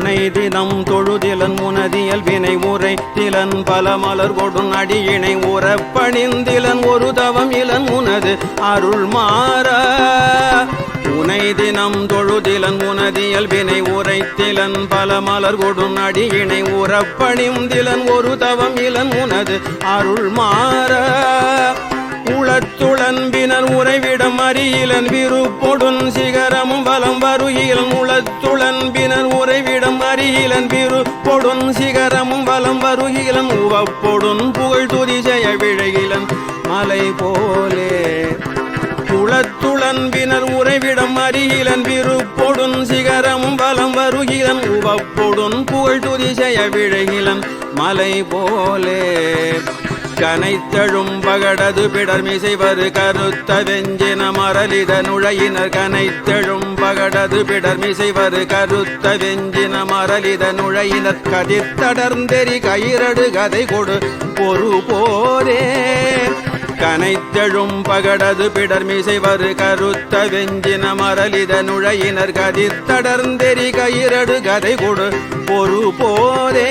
கனை தினம் தொழுதிலன் முனதியல் வினை உரை திலன் பல மலர் கொடும் அடியினை உறப்பணிந்திலன் ஒரு தவம் இலன் உனது அருள் மாற உனை தினம் தொழுதிலன் முனதியல் வினை உரைத்திலன் பல மலர் கொடும் அடியினை உறப்பணிந்திலன் ஒரு தவம் இலன் உனது அருள் மாற உளத்துளன்பினர் உறைவிடம் அறியிலன் விருப்பொடுன் சிகரமும் வலம் வருகிலன் உளத்துளன்பினர் உறைவிடம் அறியிலன் விருப்பொடுன் சிகரமும் வலம் வருகிலன் உவப்பொடுன் புகழ் துதிசெய விழைகிலன் மலை போலே உளத்துளன்பினர் உறைவிடம் அறியிலன் விருப்பொடுன் சிகரமும் வலம் வருகிலன் உவப்பொடுன் புகழ் துதிசெய விழைகிலன் மலை போலே கனைத்தழும் பகடது பிடர்மிசைவரு கருத்த வெஞ்சின மரலித நுழையினர் கனைத்தழும் பகடது பிடர்மிசைவரு கருத்த வெஞ்சின மரலித நுழையினர் கதிர்த்தடர்ந்தெறி கயிரடு கதை கொடு பொறு போரே கனைத்தழும் பகடது பிடர்மிசைவரு கருத்த வெஞ்சின மரலித நுழையினர் கதிர்த்தடர்ந்தெறி கயிரடு கதை கொடு பொறு போரே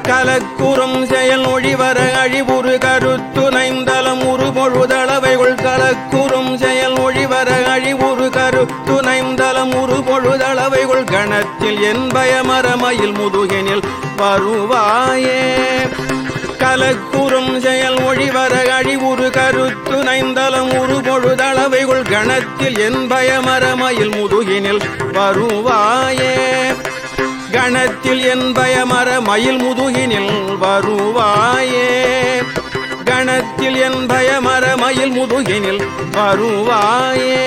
கலக்குறும் செயல் ஒழிவர அழிவுறு கருத்துணைந்தலம் உருபொழுதளவைகள் கலக்குறும் செயல் ஒழிவர அழிவுறு கருத்துணைந்தலம் உருபொழுதளவைகள் கணத்தில் என் பயமரமயில் முதுகினில் வருவாயே கலக்குறும் செயல் ஒழிவர அழிவுறு கருத்துணைந்தலம் உருபொழுதளவைகள் கணத்தில் என் பயமரமயில் முதுகினில் வருவாயே கணத்தில் என் பயமர மயில் முதுகினில் வருவாயே கணத்தில் என் பயமர மயில் முதுகினில் வருவாயே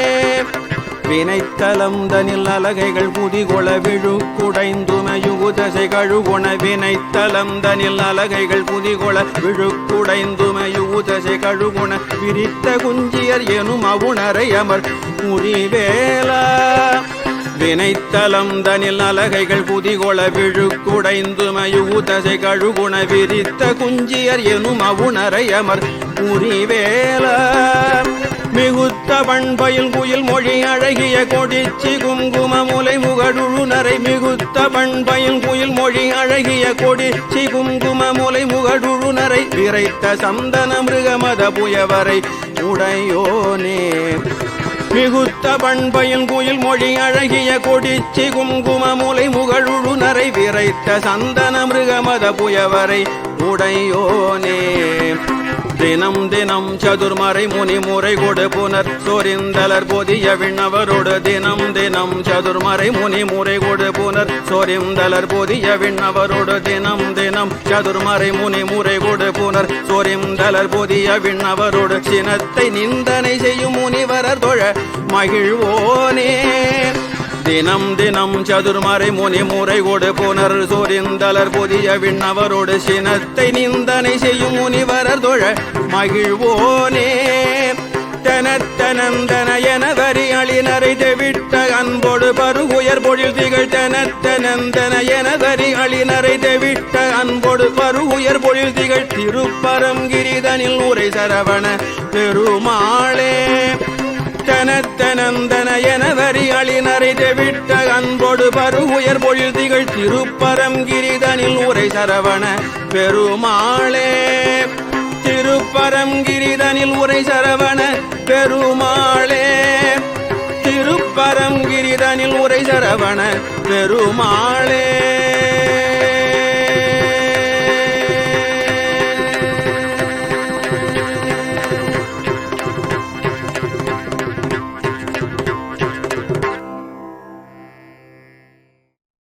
வினைத்தலம் தனில் அலகைகள் புதிகொள விழு குடைந்துமையுகுதசை கழுகுண வினைத்தலம் தனில் அலகைகள் புதிகொள விழு குடைந்துமையுகுதசை கழுகுண விரித்த குஞ்சியர் எனும் அவுணரை அமர் முறிவேலா வினைத்தலம் தனில் அலகைகள் புதிகொள விழு குடைந்துமையுதசை கழுகுண விரித்த குஞ்சியர் எனும் அவுணரை அமர் உரிவேல மிகுத்த பண்பயில் குயில் மொழி அழகிய கொடிச்சி குங்கும முலை முகடுழுநரை மிகுத்த பண்பயில் குயில் மொழி அழகிய கொடிச்சி குங்கும முலை முகடுழுநரை விரைத்த சந்தன மிருகமத புயவரை உடையோனே மிகுத்த பண்பையின் குயில் மொழி அழகிய கொடிச்சி குங்கும முலை முகழுநரை விரைத்த சந்தன மிருகமத புயவரை உடையோனே தினம் தினம் சதுர்மறை முனி முறை கொடு புனர் சொரிந்தலர் பொதிய விண்ணவரோடு தினம் தினம் சதுர்மறை முனி முறை கொடு புனர் சொரிந்தலர் பொதிய விண்ணவரோடு தினம் தினம் சதுர்மறை முனி முறை கொடு புனர் சொரிந்தலர் பொதிய விண்ணவரோடு சினத்தை நிந்தனை செய்யும் முனிவரர் தொழ மகிழ்வோனே தினம் தினம் சதுர்மறை முனி முறை கொடு புனர் சொரிந்தலர் பொதிய விண்ணவரோடு சினத்தை நிந்தனை செய்யும் முனிவரர் தொழ மகிழ்வோனே தனத்தனந்தன என வரி அழினரை தெவிட்ட அன்போடு பருகுயர் பொழில் திகழ் தனத்தனந்தன என வரி அழினரை தெவிட்ட அன்போடு பருகுயர் பொழில் திகழ் திருப்பரங்கிரிதனில் உரை சரவண பெருமாளே தனத்தனந்தன என வரி அழினரை தெவிட்ட அன்போடு பருகுயர் பொழில் திகழ் திருப்பரங்கிரிதனில் உரை சரவண பெருமாளே திருப்பரங்கிரிதனில் உரை சரவண பெருமாளே திருப்பரங்கிரிதனில் உரை சரவண பெருமாளே